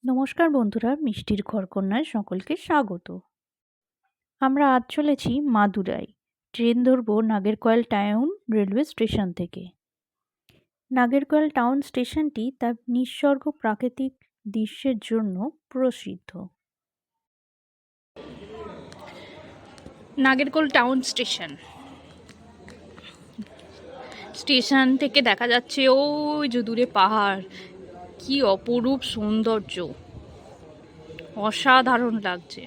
নমস্কার বন্ধুরা, মিষ্টির ঘরকন্যায় সকলকে স্বাগত। আমরা আজ চলেছি মাদুরাই। ট্রেন ধরব নাগেরকয়েল টাউন রেলওয়ে স্টেশন থেকে। নাগেরকয়েল টাউন স্টেশনটি তার নিসর্গ প্রাকৃতিক দৃশ্যের জন্য প্রসিদ্ধ। নাগেরকয়েল টাউন স্টেশন থেকে দেখা যাচ্ছে ওই যে দূরে পাহাড়, কি অপরূপ সৌন্দর্য, অসাধারণ লাগছে।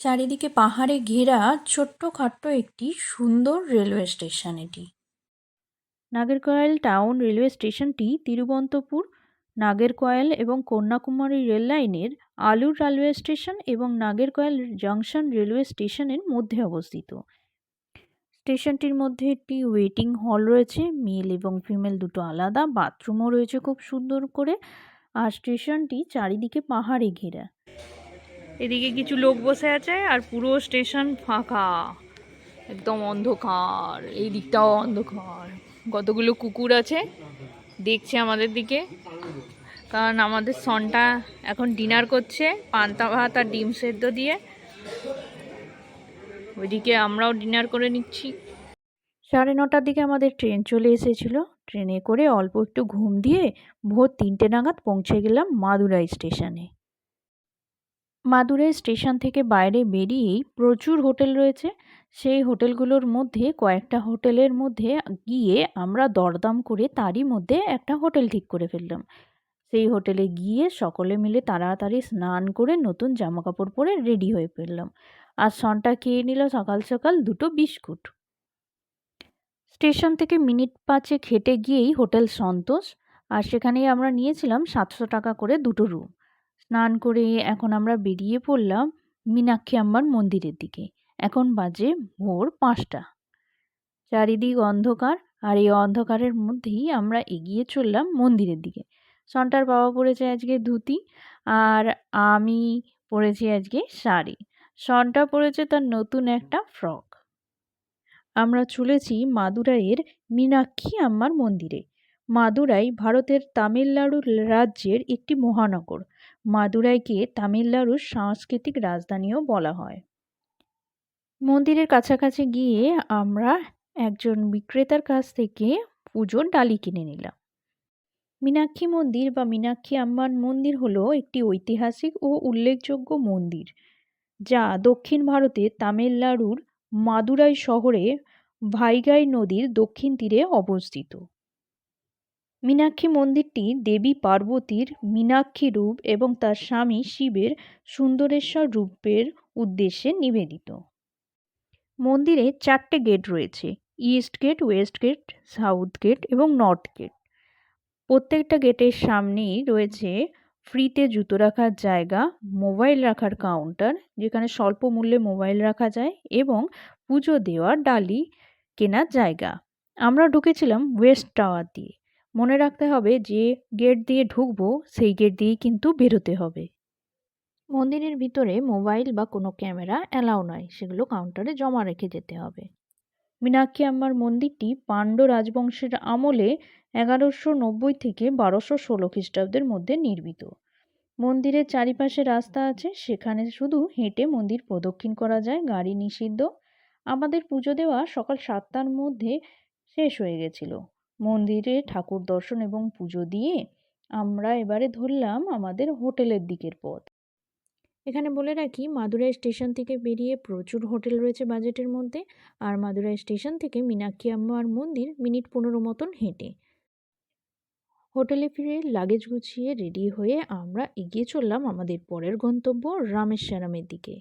চারিদিকে পাহাড়ে ঘেরা ছোট্টখাট্ট একটি সুন্দর রেলওয়ে স্টেশন এটি। নাগেরকয়েল টাউন রেলওয়ে স্টেশনটি তিরুবনন্তপুর, নাগেরকয়েল এবং কন্যাকুমারী রেল লাইনের আলুর রেলওয়ে স্টেশন এবং নাগেরকয়েল জংশন রেলওয়ে স্টেশনের মধ্যে অবস্থিত। স্টেশনটির মধ্যে একটি ওয়েটিং হল রয়েছে, মেল এবং ফিমেল দুটো আলাদা, বাথরুমও রয়েছে খুব সুন্দর করে। আর স্টেশনটি চারিদিকে পাহাড়ে ঘেরা। এদিকে কিছু লোক বসে আছে আর পুরো স্টেশন ফাঁকা, একদম অন্ধকার। এই দিকটাও অন্ধকার। কতগুলো কুকুর আছে, দেখছে আমাদের দিকে, কারণ আমাদের সনটা এখন ডিনার করছে পান্তা ভাত আর ডিম সেদ্ধ দিয়ে। ওইদিকে আমরাও ডিনার করে নিচ্ছি। 9:30টার দিকে আমাদের ট্রেন চলে এসেছিল। ট্রেনে করে অল্প একটু ঘুম দিয়ে ভোর 3টে নাগাদ পৌঁছে গেলাম মাদুরাই স্টেশনে। মাদুরাই স্টেশন থেকে বাইরে বেরিয়েই প্রচুর হোটেল রয়েছে। সেই হোটেলগুলোর মধ্যে কয়েকটা হোটেলের মধ্যে গিয়ে আমরা দরদাম করে তারই মধ্যে একটা হোটেল ঠিক করে ফেললাম। সেই হোটেলে গিয়ে সকলে মিলে তাড়াতাড়ি স্নান করে নতুন জামাকাপড় পরে রেডি হয়ে ফেললাম। আর সনটা খেয়ে নিল সকাল সকাল 2টো বিস্কুট। স্টেশন থেকে মিনিট 5 হেঁটে গিয়েই হোটেল সন্তোষ, আর সেখানেই আমরা নিয়েছিলাম 700 টাকা করে 2টো রুম। স্নান করে এখন আমরা বেরিয়ে পড়লাম মীনাক্ষী আম্মার মন্দিরের দিকে। এখন বাজে ভোর 5টা। চারিদিক অন্ধকার, আর এই অন্ধকারের মধ্যেই আমরা এগিয়ে চললাম মন্দিরের দিকে। সন্টার বাবা পরেছে আজকে ধুতি, আর আমি পরেছি আজকে শাড়ি। সন্টা পরেছে তার নতুন একটা ফ্রক। আমরা চলেছি মাদুরাইয়ের মীনাক্ষী আম্মার মন্দিরে। মাদুরাই ভারতের তামিলনাড়ু রাজ্যের একটি মহানগর। মাদুরাইকে তামিলনাড়ুর সাংস্কৃতিক রাজধানীও বলা হয়। মন্দিরের কাছাকাছি গিয়ে আমরা একজন বিক্রেতার কাছ থেকে পুজোর ডালি কিনে নিলাম। মীনাক্ষী মন্দির বা মীনাক্ষী আম্মার মন্দির হলো একটি ঐতিহাসিক ও উল্লেখযোগ্য মন্দির, যা দক্ষিণ ভারতে তামিলনাড়ুর মাদুরাই শহরে ভাইগাই নদীর দক্ষিণ তীরে অবস্থিত। মীনাক্ষী মন্দিরটি দেবী পার্বতীর মীনাক্ষী রূপ এবং তার স্বামী শিবের সুন্দরেশ্বর রূপের উদ্দেশ্যে নিবেদিত। মন্দিরে 4টে গেট রয়েছে: east gate, west gate, south gate এবং নর্থ গেট। প্রত্যেকটা গেটের সামনেই রয়েছে ফ্রিতে জুতো রাখার জায়গা, মোবাইল রাখার কাউন্টার যেখানে স্বল্প মূল্যে মোবাইল রাখা যায়, এবং পুজো দেওয়ার ডালি কেনার জায়গা। আমরা ঢুকেছিলাম ওয়েস্ট টাওয়ার দিয়ে। মনে রাখতে হবে যে গেট দিয়ে ঢুকবো সেই গেট দিয়েই কিন্তু বেরোতে হবে। মন্দিরের ভিতরে মোবাইল বা কোনো ক্যামেরা অ্যালাউ নয়, সেগুলো কাউন্টারে জমা রেখে যেতে হবে। মীনাক্ষী আম্মার মন্দিরটি পাণ্ড্য রাজবংশের আমলে 1190 থেকে 1216 খ্রিস্টাব্দের মধ্যে নির্মিত। মন্দিরের চারিপাশে রাস্তা আছে, সেখানে শুধু হেঁটে মন্দির প্রদক্ষিণ করা যায়, গাড়ি নিষিদ্ধ। আমাদের পুজো দেওয়া সকাল 7টার মধ্যে শেষ হয়ে গেছিল। মন্দিরে ঠাকুর দর্শন এবং পুজো দিয়ে আমরা এবারে ধরলাম আমাদের হোটেলের দিকের পথ। এখানে বলে রাখি, মাদুরাই স্টেশন থেকে বেরিয়ে প্রচুর হোটেল রয়েছে বাজেটের মধ্যে, আর মাদুরাই স্টেশন থেকে মীনাক্ষী আম্মার মন্দির মিনিট 15 মতন হেঁটে। হোটেলে ফিরে লাগেজ গুছিয়ে রেডি হয়ে আমরা এগিয়ে চললাম আমাদের পরের গন্তব্য রামেশ্বরমের দিকে।